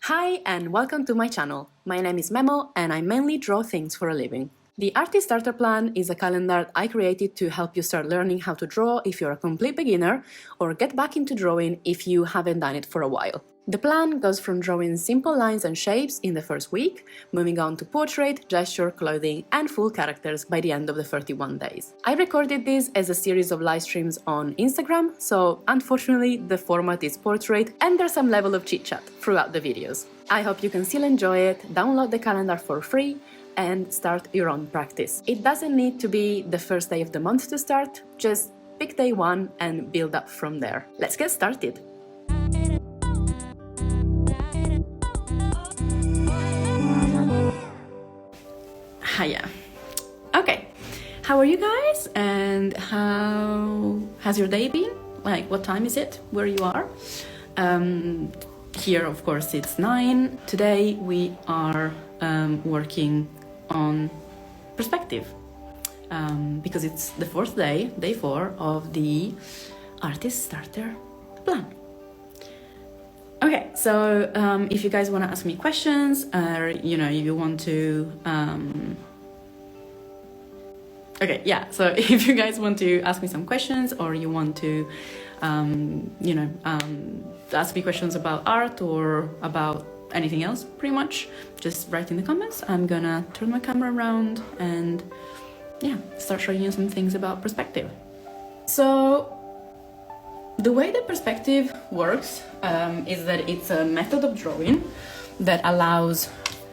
Hi and welcome to my channel. My name is Memo and I mainly draw things for a living. The Artist Starter Plan is a calendar I created to help you start learning how to draw if you're a complete beginner or get back into drawing if you haven't done it for a while. The plan goes from drawing simple lines and shapes in the first week, moving on to portrait, gesture, clothing, and full characters by the end of the 31 days. I recorded this as a series of live streams on Instagram, so unfortunately the format is portrait and there's some level of chit-chat throughout the videos. I hope you can still enjoy it, download the calendar for free, and start your own practice. It doesn't need to be the first day of the month to start, just pick day one and build up from there. Let's get started! Hiya. Okay, how are you guys and how has your day been? Like, what time is it where you are? Here, of course, it's 9. Today we are working on perspective because it's the 4th day, day 4 of the Artist Starter Plan. Okay, so if you guys want to ask me questions, or you want to okay, yeah, so if you guys want to ask me some questions or you want to ask me questions about art or about anything else, pretty much, just write in the comments. I'm gonna turn my camera around and yeah, start showing you some things about perspective. So the way that perspective works is that it's a method of drawing that allows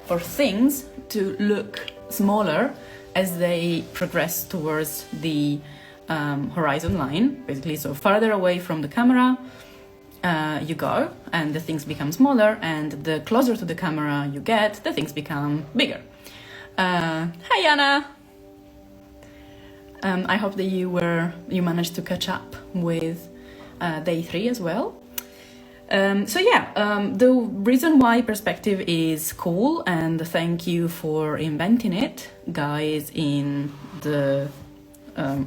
for things to look smaller as they progress towards the horizon line, basically. So farther away from the camera you go and the things become smaller, and the closer to the camera you get, the things become bigger. Hi Anna! I hope that you managed to catch up with day 3 as well. So yeah, the reason why perspective is cool, and thank you for inventing it, guys in the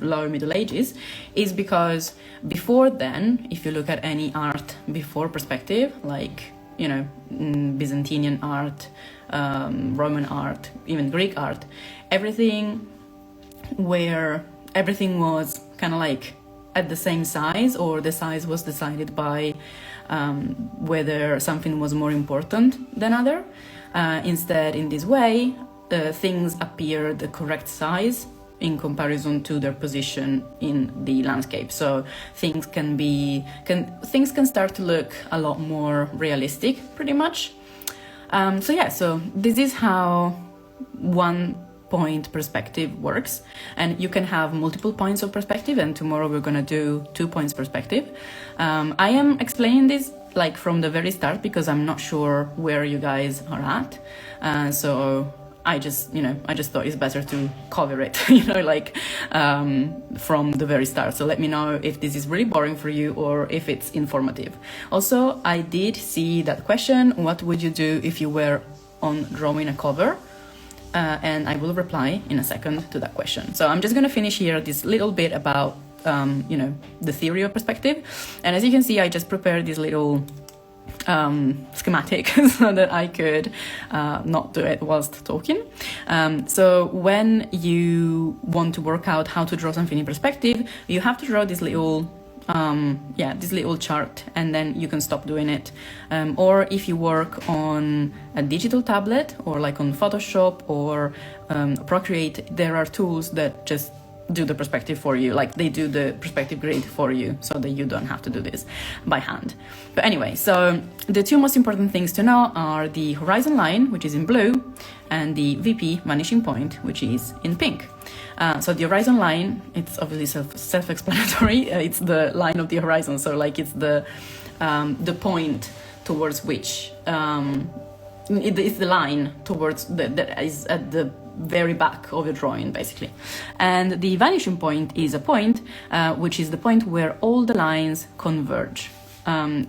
low Middle Ages, is because before then, if you look at any art before perspective, like Byzantine art, Roman art, even Greek art, everything was kind of like at the same size, or the size was decided by whether something was more important than other. Instead, in this way, things appear the correct size in comparison to their position in the landscape. So things can start to look a lot more realistic, pretty much. So yeah, so this is how one point perspective works, and you can have multiple points of perspective, and tomorrow we're gonna do 2 points perspective. I am explaining this like from the very start because I'm not sure where you guys are at, so I just thought it's better to cover it, from the very start. So let me know if this is really boring for you or if it's informative. Also, I did see that question, what would you do if you were on drawing a cover? And I will reply in a second to that question. So I'm just going to finish here this little bit about, the theory of perspective. And as you can see, I just prepared this little schematic so that I could not do it whilst talking. So when you want to work out how to draw something in perspective, you have to draw this little this little chart, and then you can stop doing it. Or if you work on a digital tablet or like on Photoshop or Procreate, there are tools that just do the perspective for you, like they do the perspective grid for you, so that you don't have to do this by hand. But anyway, so the 2 most important things to know are the horizon line, which is in blue, and the VP, vanishing point, which is in pink. So the horizon line, it's obviously self-explanatory. It's the line of the horizon, so like it's the point towards which it's the line towards that is at the very back of your drawing, basically. And the vanishing point is a point which is the point where all the lines converge.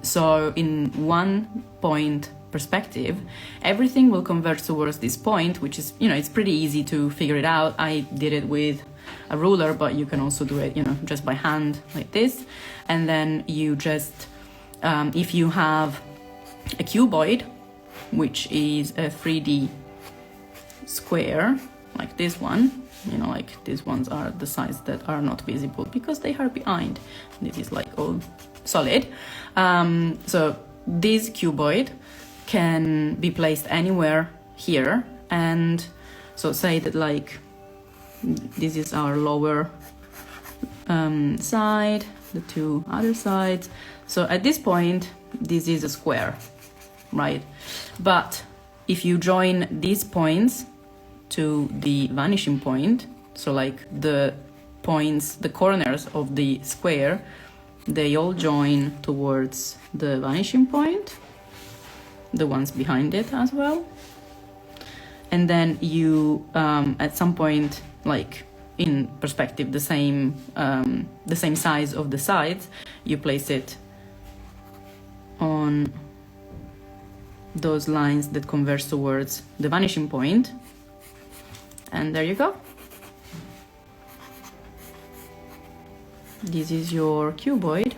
So in 1 point perspective, everything will converge towards this point, which is, it's pretty easy to figure it out. I did it with a ruler, but you can also do it, just by hand like this. And then you just, if you have a cuboid, which is a 3D square, like this one. You know, like these ones are the sides that are not visible because they are behind. This is like all solid. So this cuboid can be placed anywhere here, and so say that like this is our lower side, the two other sides. So at this point, this is a square, right? But if you join these points to the vanishing point, so like the points, the corners of the square, they all join towards the vanishing point, the ones behind it as well. And then you at some point, like in perspective, the same size of the sides, you place it on those lines that converge towards the vanishing point, and there you go. This is your cuboid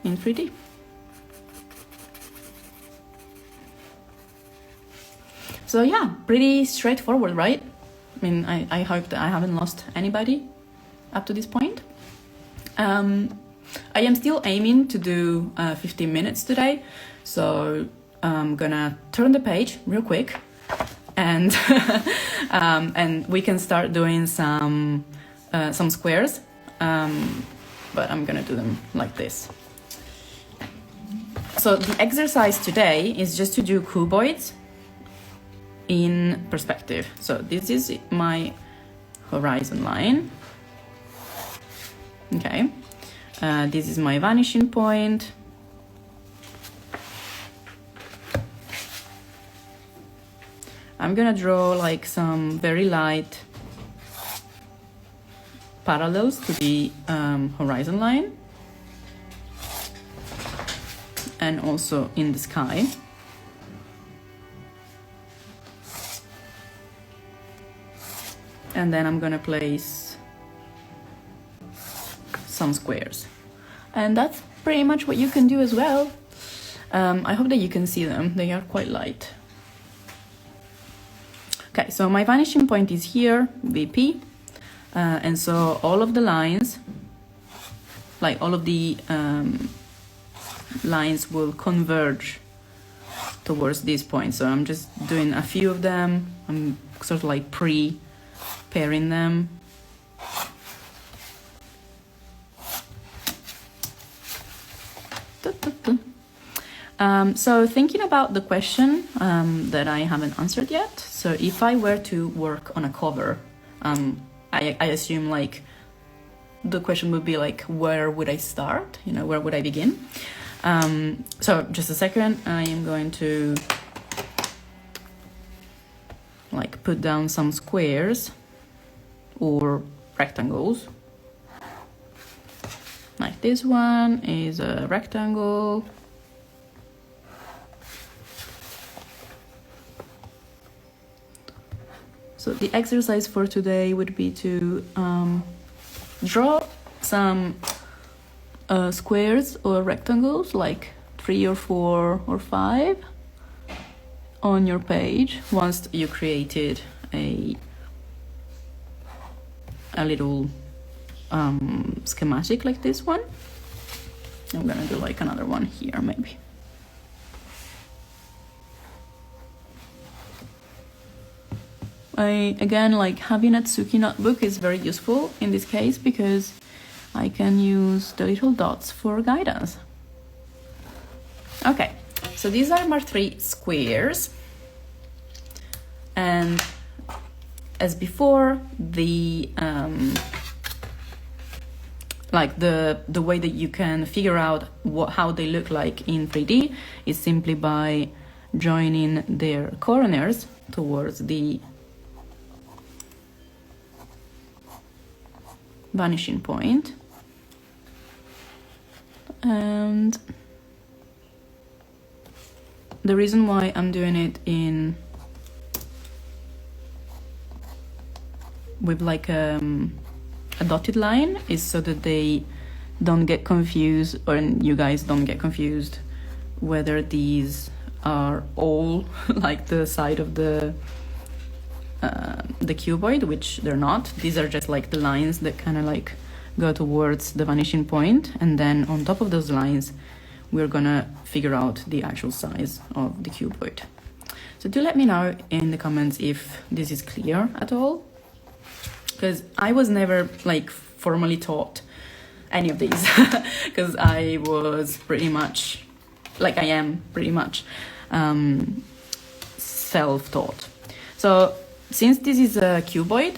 in 3D. So yeah, pretty straightforward, right? I mean, I hope that I haven't lost anybody up to this point. I am still aiming to do 15 minutes today, so I'm gonna turn the page real quick, and and we can start doing some squares, but I'm gonna do them like this. So the exercise today is just to do cuboids in perspective. So this is my horizon line. Okay. This is my vanishing point. I'm gonna draw like some very light parallels to the horizon line, and also in the sky. And then I'm gonna place some squares. And that's pretty much what you can do as well. I hope that you can see them. They are quite light. Okay, so my vanishing point is here, VP. And so all of the lines, like all of the lines will converge towards this point. So I'm just doing a few of them. I'm sort of like pre-pairing them. So thinking about the question that I haven't answered yet. So if I were to work on a cover, I assume like the question would be like, where would I start? You know, where would I begin? So just a second, I am going to like put down some squares or rectangles. Like this one is a rectangle. So the exercise for today would be to draw some squares or rectangles, like 3 or 4 or 5 on your page once you created a little schematic like this one. I'm gonna do like another one here maybe. Again, like having a Tsuki notebook is very useful in this case because I can use the little dots for guidance. Okay, so these are my 3 squares. And as before, the like the way that you can figure out how they look like in 3D is simply by joining their corners towards the vanishing point. And the reason why I'm doing it with like a dotted line is so that they don't get confused, or you guys don't get confused whether these are all like the side of the cuboid, which they're not. These are just like the lines that kind of like go towards the vanishing point, and then on top of those lines we're gonna figure out the actual size of the cuboid. So do let me know in the comments if this is clear at all, because I was never like formally taught any of these because I was pretty much like I am pretty much self-taught. So since this is a cuboid,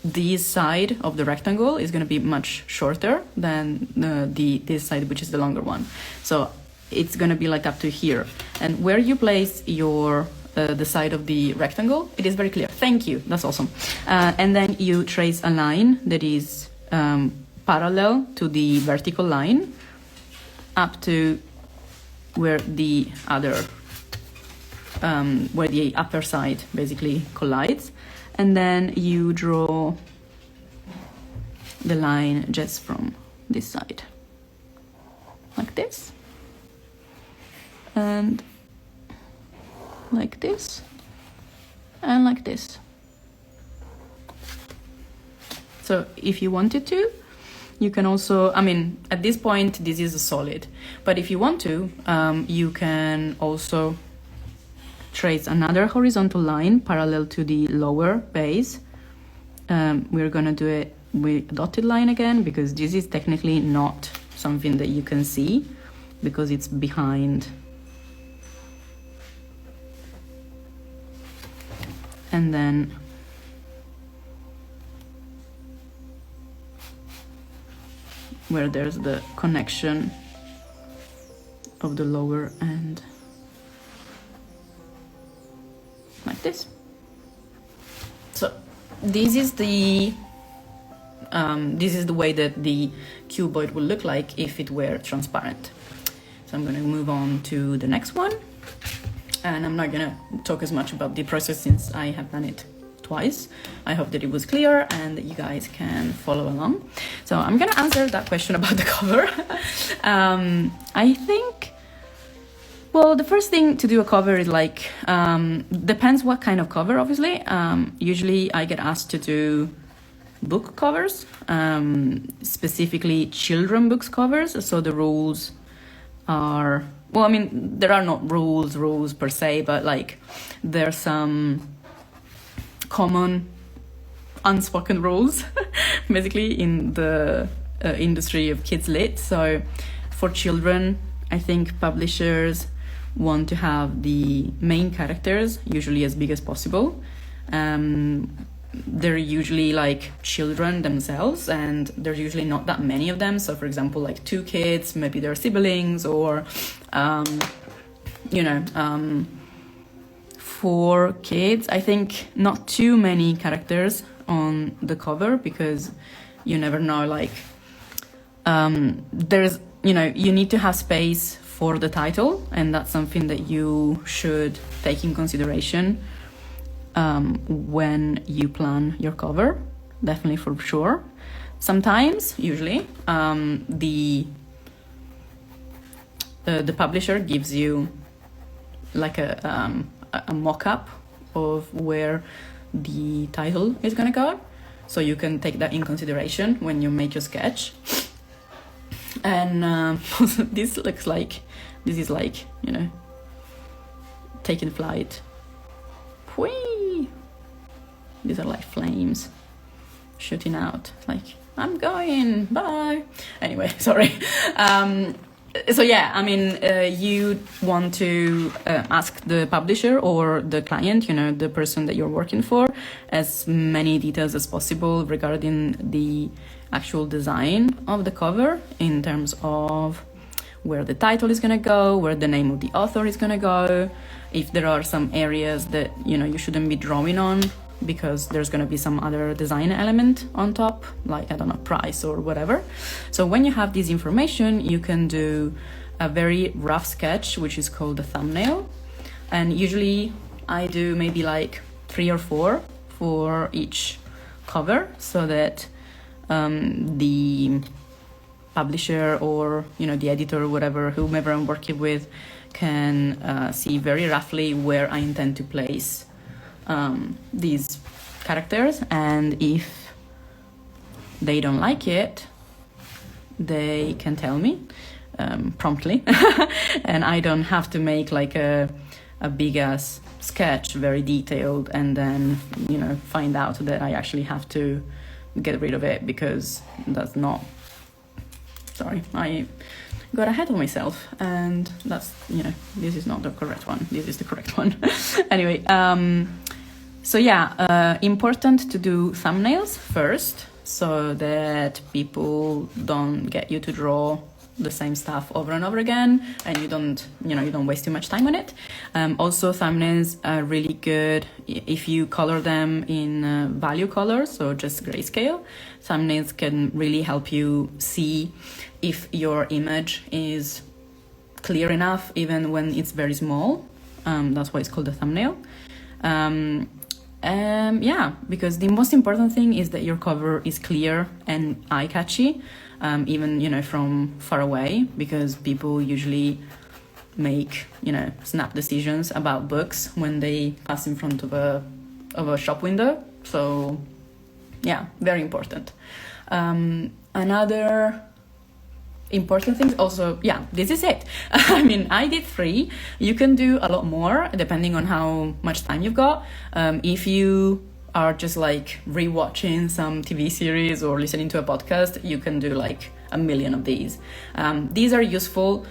this side of the rectangle is going to be much shorter than this side, which is the longer one. So it's going to be like up to here. And where you place your the side of the rectangle, it is very clear. Thank you. That's awesome. And then you trace a line that is parallel to the vertical line up to where the other where the upper side basically collides, and then you draw the line just from this side like this, and like this, and like this. So if you wanted to, you can also, I mean, at this point this is a solid, but if you want to, you can also trace another horizontal line parallel to the lower base. We're gonna do it with a dotted line again, because this is technically not something that you can see because it's behind. And then where there's the connection of the lower end, like this. So this is the way that the cuboid will look like if it were transparent. So I'm going to move on to the next one, and I'm not going to talk as much about the process since I have done it twice. I hope that it was clear and that you guys can follow along. So I'm going to answer that question about the cover. I think, well, the first thing to do a cover is like, depends what kind of cover, obviously. Usually I get asked to do book covers, specifically children books covers. So the rules are, well, I mean, there are not rules per se, but like there's some common unspoken rules basically in the industry of kids lit. So for children, I think publishers want to have the main characters usually as big as possible. They're usually like children themselves, and there's usually not that many of them. So for example, like 2 kids, maybe they're siblings, or 4 kids. I think not too many characters on the cover, because you never know, like there's, you need to have space for the title, and that's something that you should take in consideration when you plan your cover, definitely, for sure. Sometimes, usually, the publisher gives you like a mock-up of where the title is gonna go, so you can take that in consideration when you make your sketch. And this is like, taking flight. Whee! These are like flames shooting out, like, I'm going, bye. Anyway, sorry. So yeah, I mean, you want to ask the publisher or the client, the person that you're working for, as many details as possible regarding the actual design of the cover, in terms of where the title is going to go, where the name of the author is going to go, if there are some areas that, you shouldn't be drawing on because there's going to be some other design element on top, like, I don't know, price or whatever. So when you have this information, you can do a very rough sketch, which is called a thumbnail. And usually I do maybe like 3 or 4 for each cover, so that the publisher or, the editor or whatever, whomever I'm working with, can see very roughly where I intend to place these characters, and if they don't like it, they can tell me promptly, and I don't have to make like a big ass sketch, very detailed, and then, you know, find out that I actually have to get rid of it because that's not, sorry, I got ahead of myself, and that's, you know, this is not the correct one, this is the correct one. Anyway, so yeah, important to do thumbnails first so that people don't get you to draw the same stuff over and over again, and you don't waste too much time on it. Also, thumbnails are really good if you color them in value color, so just grayscale. Thumbnails can really help you see if your image is clear enough even when it's very small. That's why it's called a thumbnail. Yeah, because the most important thing is that your cover is clear and eye-catchy, even, you know, from far away, because people usually make, you know, snap decisions about books when they pass in front of a shop window. So yeah, very important. Another important thing also, yeah, this is it. I mean, I did 3. You can do a lot more depending on how much time you've got. If you are just like rewatching some TV series or listening to a podcast, you can do like a million of these. These are useful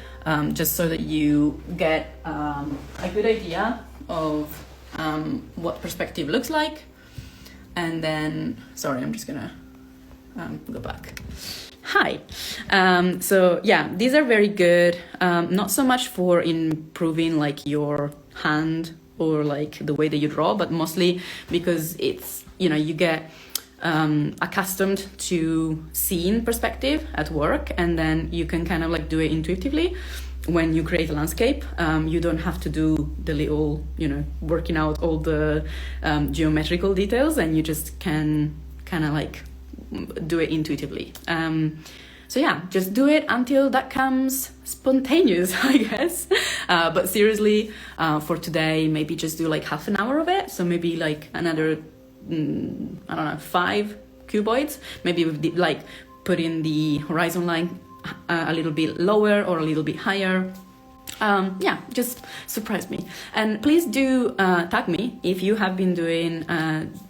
just so that you get a good idea of what perspective looks like. And then, sorry, I'm just gonna go back. Hi. So yeah, these are very good. Not so much for improving like your hand or like the way that you draw, but mostly because it's, you know, you get accustomed to seeing perspective at work, and then you can kind of like do it intuitively. When you create a landscape, you don't have to do the little, you know, working out all the geometrical details, and you just can kind of like do it intuitively. So yeah, just do it until that comes spontaneous, I guess. But seriously, for today, maybe just do like half an hour of it. So maybe like another, I don't know, 5 cuboids. Maybe with the, like putting the horizon line a little bit lower or a little bit higher. Yeah, just surprise me. And please do tag me if you have been doing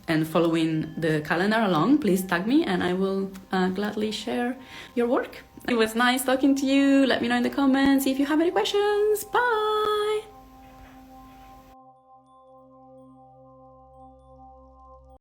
and following the calendar along. Please tag me and I will gladly share your work. It was nice talking to you. Let me know in the comments if you have any questions. Bye!